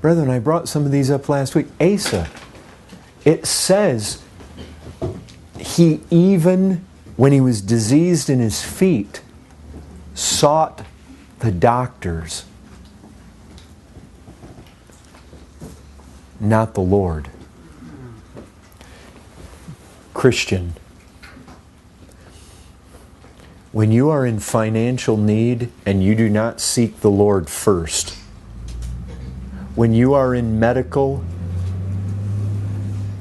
Brethren, I brought some of these up last week. Asa, it says he even, when he was diseased in his feet, sought the doctors, not the Lord. Christian, when you are in financial need and you do not seek the Lord first, when you are in medical,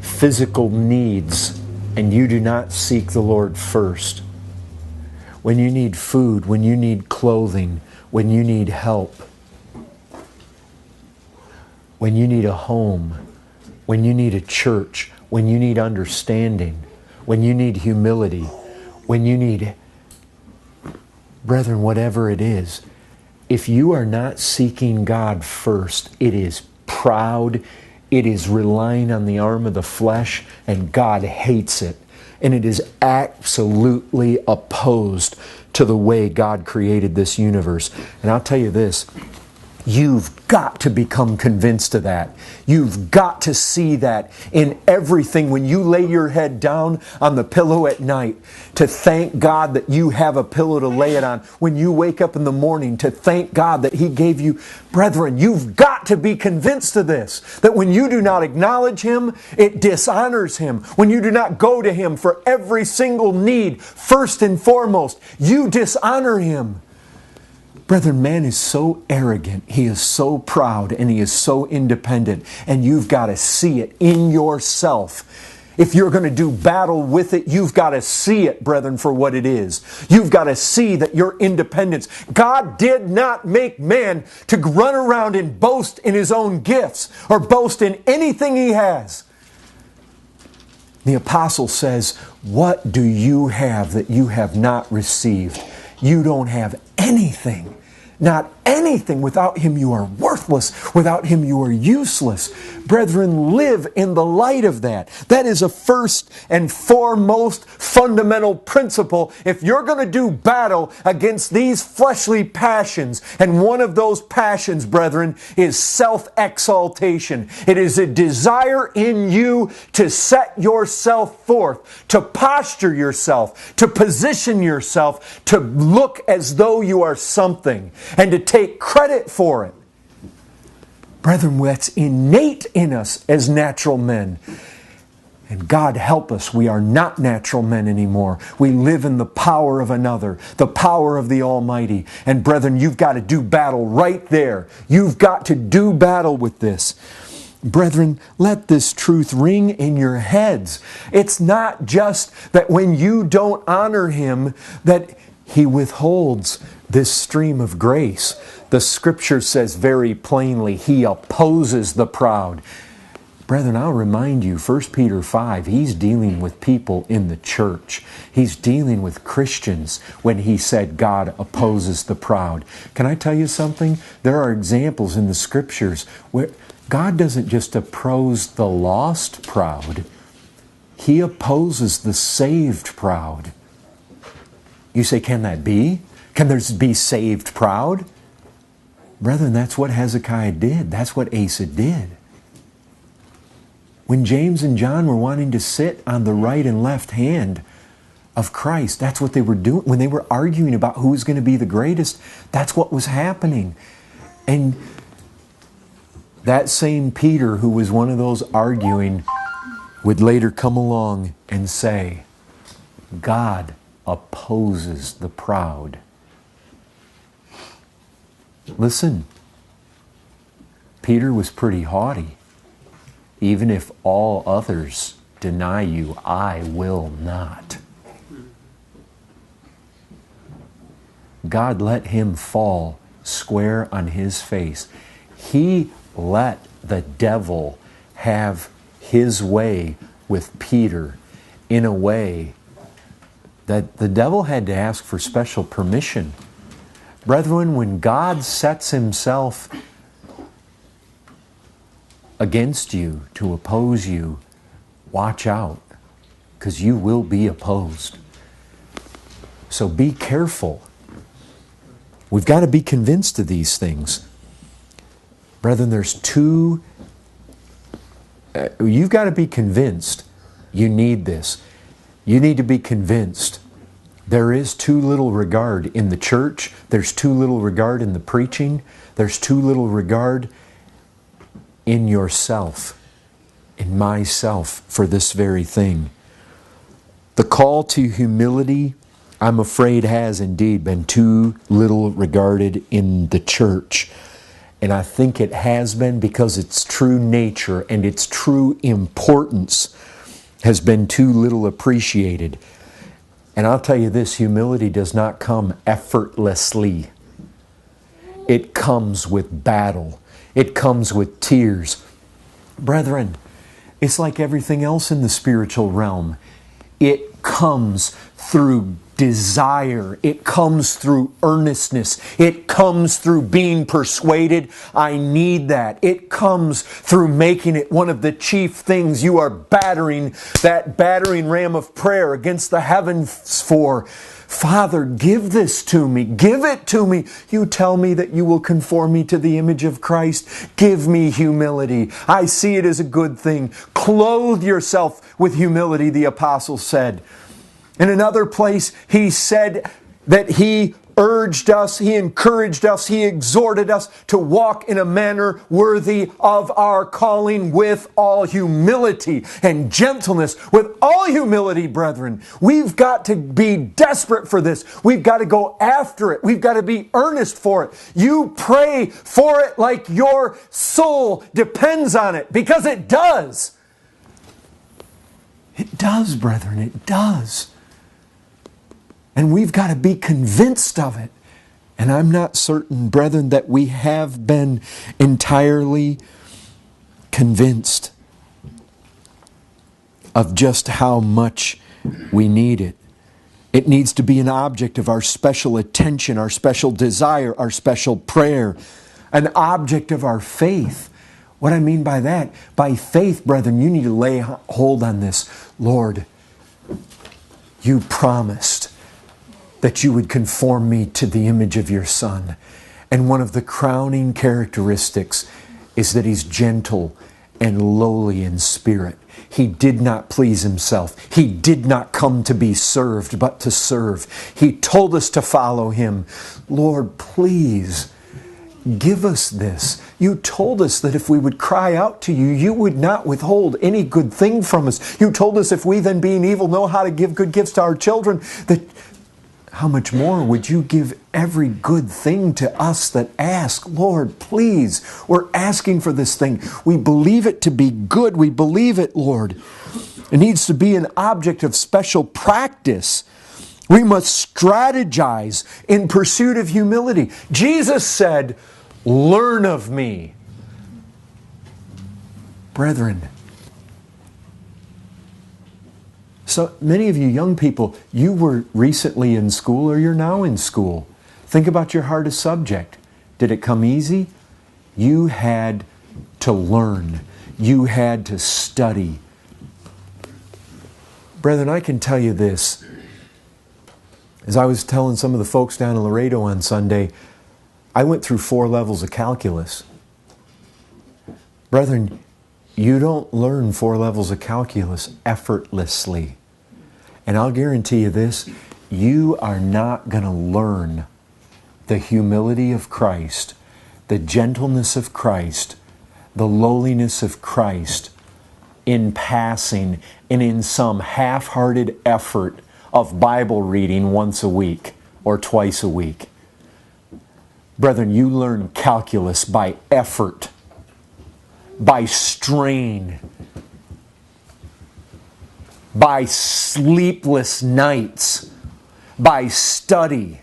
physical needs and you do not seek the Lord first, when you need food, when you need clothing, when you need help, when you need a home, when you need a church, when you need understanding, when you need humility, when you need, brethren, whatever it is, if you are not seeking God first, it is proud, it is relying on the arm of the flesh, and God hates it. And it is absolutely opposed to the way God created this universe. And I'll tell you this, you've got to become convinced of that. You've got to see that in everything. When you lay your head down on the pillow at night, to thank God that you have a pillow to lay it on. When you wake up in the morning, to thank God that He gave you. Brethren, you've got to be convinced of this. That when you do not acknowledge Him, it dishonors Him. When you do not go to Him for every single need, first and foremost, you dishonor Him. Brethren, man is so arrogant, he is so proud, and he is so independent. And you've got to see it in yourself. If you're going to do battle with it, you've got to see it, brethren, for what it is. You've got to see that your independence. God did not make man to run around and boast in his own gifts or boast in anything he has. The apostle says, "What do you have that you have not received?" You don't have anything. Not anything. Without Him you are worthless. Without Him you are useless. Brethren, live in the light of that. That is a first and foremost fundamental principle. If you're going to do battle against these fleshly passions, and one of those passions, brethren, is self-exaltation. It is a desire in you to set yourself forth, to posture yourself, to position yourself, to look as though you are something, and to take credit for it. Brethren, that's innate in us as natural men. And God help us, we are not natural men anymore. We live in the power of another, the power of the Almighty. And brethren, you've got to do battle right there. You've got to do battle with this. Brethren, let this truth ring in your heads. It's not just that when you don't honor Him, that He withholds this stream of grace. The Scripture says very plainly, He opposes the proud. Brethren, I'll remind you, 1 Peter 5, He's dealing with people in the church. He's dealing with Christians when He said God opposes the proud. Can I tell you something? There are examples in the Scriptures where God doesn't just oppose the lost proud. He opposes the saved proud. You say, can that be? Can there be saved proud? Brethren, that's what Hezekiah did. That's what Asa did. When James and John were wanting to sit on the right and left hand of Christ, that's what they were doing. When they were arguing about who was going to be the greatest, that's what was happening. And that same Peter, who was one of those arguing, would later come along and say, God opposes the proud. Listen, Peter was pretty haughty. Even if all others deny you, I will not. God let him fall square on his face. He let the devil have his way with Peter in a way that the devil had to ask for special permission. Brethren, when God sets Himself against you to oppose you, watch out, because you will be opposed. So be careful. We've got to be convinced of these things. Brethren, there's two... you've got to be convinced you need this. You need to be convinced. There is too little regard in the church. There's too little regard in the preaching. There's too little regard in yourself, in myself, for this very thing. The call to humility, I'm afraid, has indeed been too little regarded in the church. And I think it has been because its true nature and its true importance has been too little appreciated. And I'll tell you this, humility does not come effortlessly. It comes with battle. It comes with tears. Brethren, it's like everything else in the spiritual realm. It comes through desire. It comes through earnestness. It comes through being persuaded. I need that. It comes through making it one of the chief things you are battering, that battering ram of prayer against the heavens for. Father, give this to me. Give it to me. You tell me that you will conform me to the image of Christ. Give me humility. I see it as a good thing. Clothe yourself with humility, the apostle said. In another place, he said that he urged us, he encouraged us, he exhorted us to walk in a manner worthy of our calling with all humility and gentleness. With all humility, brethren, we've got to be desperate for this. We've got to go after it. We've got to be earnest for it. You pray for it like your soul depends on it, because it does. It does, brethren, it does. And we've got to be convinced of it. And I'm not certain, brethren, that we have been entirely convinced of just how much we need it. It needs to be an object of our special attention, our special desire, our special prayer, an object of our faith. What I mean by that, by faith, brethren, you need to lay hold on this. Lord, you promised that you would conform me to the image of your Son. And one of the crowning characteristics is that He's gentle and lowly in spirit. He did not please Himself. He did not come to be served, but to serve. He told us to follow Him. Lord, please give us this. You told us that if we would cry out to you, you would not withhold any good thing from us. You told us if we then, being evil, know how to give good gifts to our children, that how much more would you give every good thing to us that ask? Lord, please, we're asking for this thing. We believe it to be good. We believe it, Lord. It needs to be an object of special practice. We must strategize in pursuit of humility. Jesus said, "Learn of me." Brethren, so many of you young people, you were recently in school or you're now in school. Think about your hardest subject. Did it come easy? You had to learn. You had to study. Brethren, I can tell you this. As I was telling some of the folks down in Laredo on Sunday, I went through 4 levels of calculus. Brethren, you don't learn 4 levels of calculus effortlessly. And I'll guarantee you this, you are not going to learn the humility of Christ, the gentleness of Christ, the lowliness of Christ in passing and in some half-hearted effort of Bible reading once a week or twice a week. Brethren, you learn calculus by effort, by strain, by sleepless nights, by study.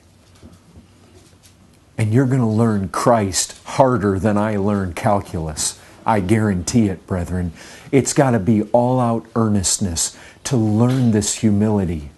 And you're going to learn Christ harder than I learned calculus. I guarantee it, brethren. It's got to be all-out earnestness to learn this humility.